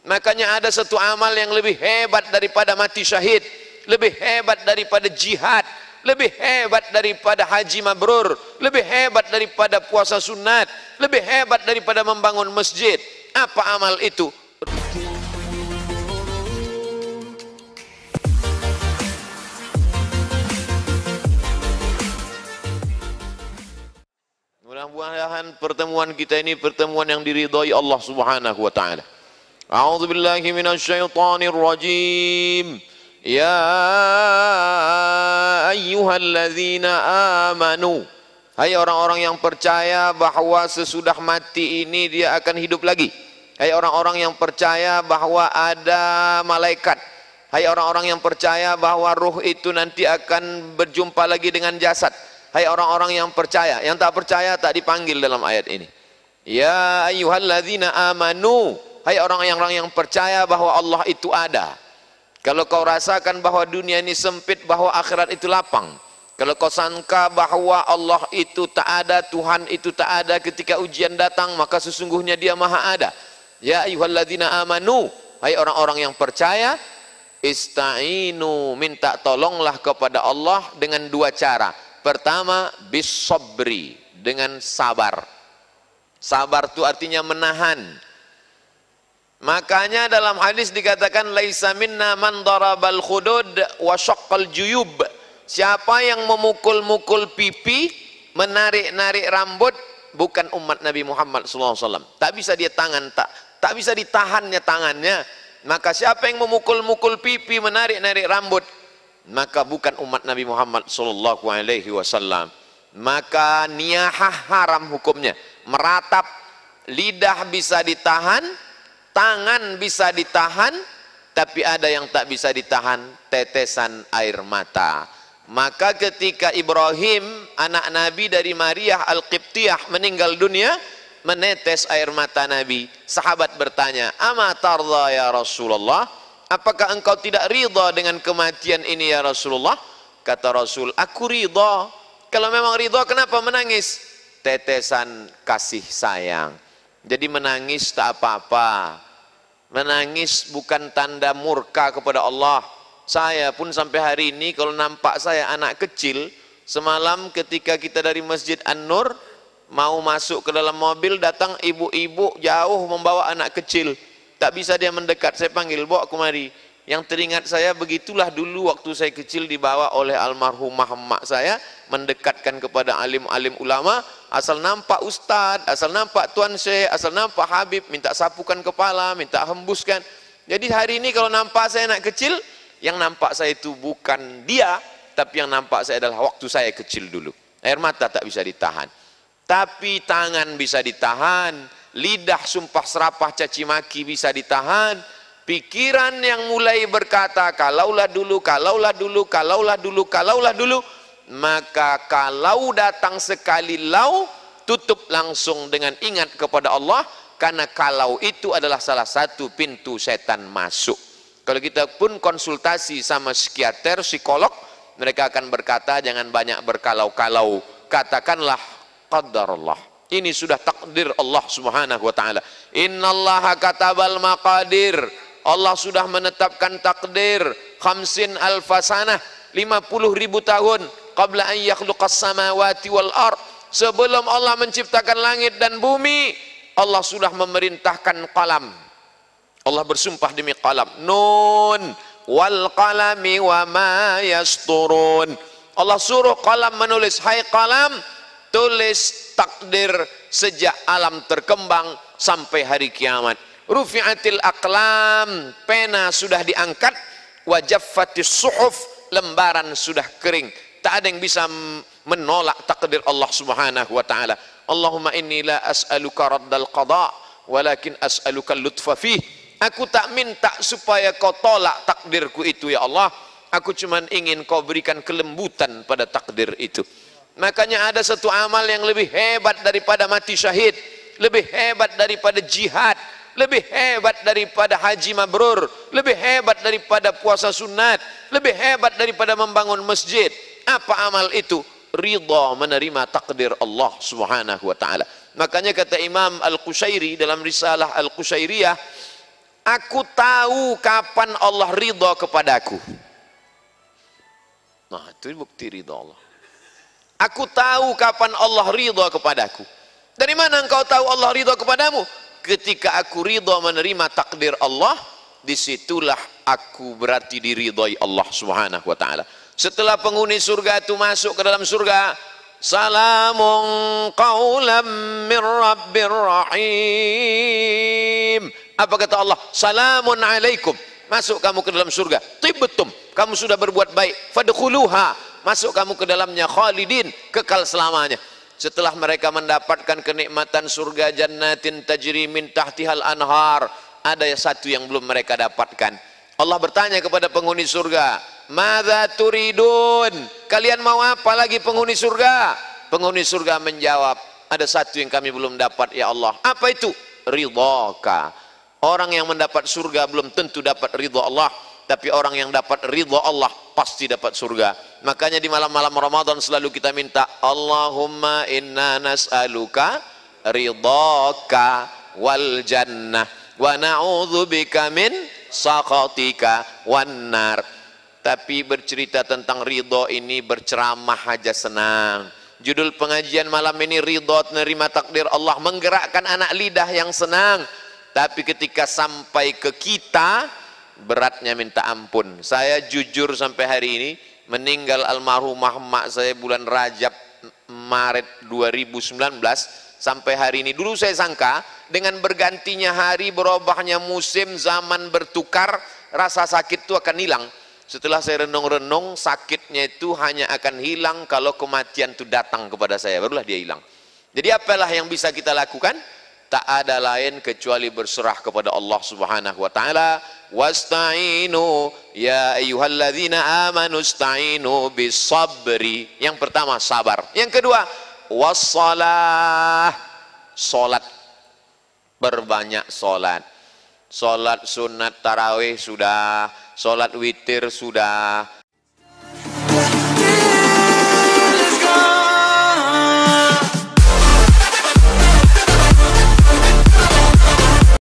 Makanya ada satu amal yang lebih hebat daripada mati syahid, lebih hebat daripada jihad, lebih hebat daripada haji mabrur, lebih hebat daripada puasa sunat, lebih hebat daripada membangun masjid. Apa amal itu? Mudah-mudahan pertemuan kita ini pertemuan yang diridhai Allah Subhanahu wa taala. A'udzu billahi minasyaitonir rajim. Ya ayyuhalladzina amanu. Hai orang-orang yang percaya bahwa sesudah mati ini dia akan hidup lagi. Hai orang-orang yang percaya bahwa ada malaikat. Hai orang-orang yang percaya bahwa ruh itu nanti akan berjumpa lagi dengan jasad. Hai orang-orang yang percaya, yang tak percaya tak dipanggil dalam ayat ini. Ya ayyuhalladzina amanu. Hai orang-orang yang percaya bahwa Allah itu ada. Kalau kau rasakan bahwa dunia ini sempit, bahwa akhirat itu lapang. Kalau kau sangka bahwa Allah itu tak ada, Tuhan itu tak ada ketika ujian datang, maka sesungguhnya Dia Maha Ada. Ya ayyuhalladzina amanu. Hai orang-orang yang percaya, ista'inu, minta tolonglah kepada Allah dengan dua cara. Pertama, bis-sabri, dengan sabar. Sabar itu artinya menahan. Makanya dalam hadis dikatakan laisa minna man darabal khudud wa syaqqal juyub. Siapa yang memukul-mukul pipi, menarik-narik rambut, bukan umat Nabi Muhammad SAW. Tak bisa dia tak bisa ditahannya tangannya. Maka siapa yang memukul-mukul pipi, menarik-narik rambut, maka bukan umat Nabi Muhammad SAW. Maka niyahah haram hukumnya. Meratap, lidah bisa ditahan, tangan bisa ditahan, tapi ada yang tak bisa ditahan, tetesan air mata. Maka ketika Ibrahim, anak Nabi dari Maria Al-Qibtiyah, meninggal dunia, menetes air mata Nabi. Sahabat bertanya, "Ama tardha ya Rasulullah? Apakah engkau tidak ridha dengan kematian ini ya Rasulullah?" Kata Rasul, "Aku ridha." Kalau memang ridha, kenapa menangis? Tetesan kasih sayang. Jadi menangis tak apa-apa. Menangis bukan tanda murka kepada Allah. Saya pun sampai hari ini kalau nampak saya anak kecil, semalam ketika kita dari Masjid An-Nur mau masuk ke dalam mobil, datang ibu-ibu jauh membawa anak kecil. Tak bisa dia mendekat, saya panggil, "Bawa kemari." Yang teringat saya, begitulah dulu waktu saya kecil dibawa oleh almarhumah emak saya, mendekatkan kepada alim-alim ulama, asal nampak ustad, asal nampak tuan syekh, asal nampak habib, minta sapukan kepala, minta hembuskan. Jadi hari ini kalau nampak saya anak kecil, yang nampak saya itu bukan dia, tapi yang nampak saya adalah waktu saya kecil dulu. Air mata tak bisa ditahan, tapi tangan bisa ditahan, lidah sumpah serapah caci maki bisa ditahan. Pikiran yang mulai berkata kalaulah dulu, kalaulah dulu, kalaulah dulu, kalaulah dulu, maka kalau datang sekali lau, tutup langsung dengan ingat kepada Allah, karena kalau itu adalah salah satu pintu setan masuk. Kalau kita pun konsultasi sama psikiater, psikolog, mereka akan berkata jangan banyak berkalau-kalau, katakanlah qadarullah. Ini sudah takdir Allah Subhanahu wa taala. Innallaha katabal maqadir. Allah sudah menetapkan takdir 50.000 sanah, 50.000 tahun qabla an yakhluqas samawati wal ard. Sebelum Allah menciptakan langit dan bumi, Allah sudah memerintahkan qalam. Allah bersumpah demi qalam, nun wal qalami wa ma yasturun. Allah suruh qalam menulis, hai qalam, tulis takdir sejak alam terkembang sampai hari kiamat. Rufi'atil aqlam, pena sudah diangkat, wajaffatis suhuf, lembaran sudah kering. Tak ada yang bisa menolak takdir Allah Subhanahu wa taala. Allahumma inni la as'aluka raddal qada, walakin as'aluka lutfa fih. Aku tak minta supaya kau tolak takdirku itu ya Allah. Aku cuma ingin kau berikan kelembutan pada takdir itu. Makanya ada satu amal yang lebih hebat daripada mati syahid, lebih hebat daripada jihad, lebih hebat daripada haji mabrur, lebih hebat daripada puasa sunat, lebih hebat daripada membangun masjid. Apa amal itu? Ridha menerima takdir Allah Subhanahu wa taala. Makanya kata Imam Al-Qushairi dalam risalah Al-Qushairiyah, Aku tahu kapan Allah ridha kepadaku. Nah, itu bukti ridha Allah. Aku tahu kapan Allah ridha kepadaku. Dari mana engkau tahu Allah ridha kepadamu? Ketika aku ridha menerima takdir Allah, disitulah aku berarti diridhai Allah Subhanahu wa ta'ala. Setelah penghuni surga itu masuk ke dalam surga, salamun qaulam min rabbir rahim. Apa kata Allah? Salamun alaikum. Masuk kamu ke dalam surga. Tibtum, kamu sudah berbuat baik. Fadkhuluha, masuk kamu ke dalamnya. Khalidin, kekal selamanya. Setelah mereka mendapatkan kenikmatan surga, jannatin tajri min tahtihal anhar, ada satu yang belum mereka dapatkan. Allah bertanya kepada penghuni surga, madza turidun? Kalian mau apa lagi penghuni surga? Penghuni surga menjawab, ada satu yang kami belum dapat ya Allah. Apa itu? Ridhaka. Orang yang mendapat surga belum tentu dapat ridha Allah, tapi orang yang dapat ridha Allah pasti dapat surga. Makanya di malam-malam Ramadan selalu kita minta, Allahumma inna nas'aluka ridhaka wal jannah wa na'udzubika min sakhatika wan nar. Tapi bercerita tentang ridha ini berceramah aja senang. Judul pengajian malam ini ridha, menerima takdir Allah, menggerakkan anak lidah yang senang. Tapi ketika sampai ke kita, beratnya minta ampun. Saya jujur sampai hari ini, meninggal almarhumah mak saya bulan Rajab Maret 2019, sampai hari ini. Dulu saya sangka dengan bergantinya hari, berubahnya musim, zaman bertukar, rasa sakit itu akan hilang. Setelah saya renung-renung, sakitnya itu hanya akan hilang kalau kematian itu datang kepada saya, barulah dia hilang. Jadi apalah yang bisa kita lakukan? Tak ada lain kecuali berserah kepada Allah Subhanahu wa taala. Wasta'inu ya ayyuhalladzina amanu ista'inu bis-sabri. Yang pertama sabar. Yang kedua wassalah, salat. Berbanyak salat. Salat sunat tarawih sudah, salat witir sudah,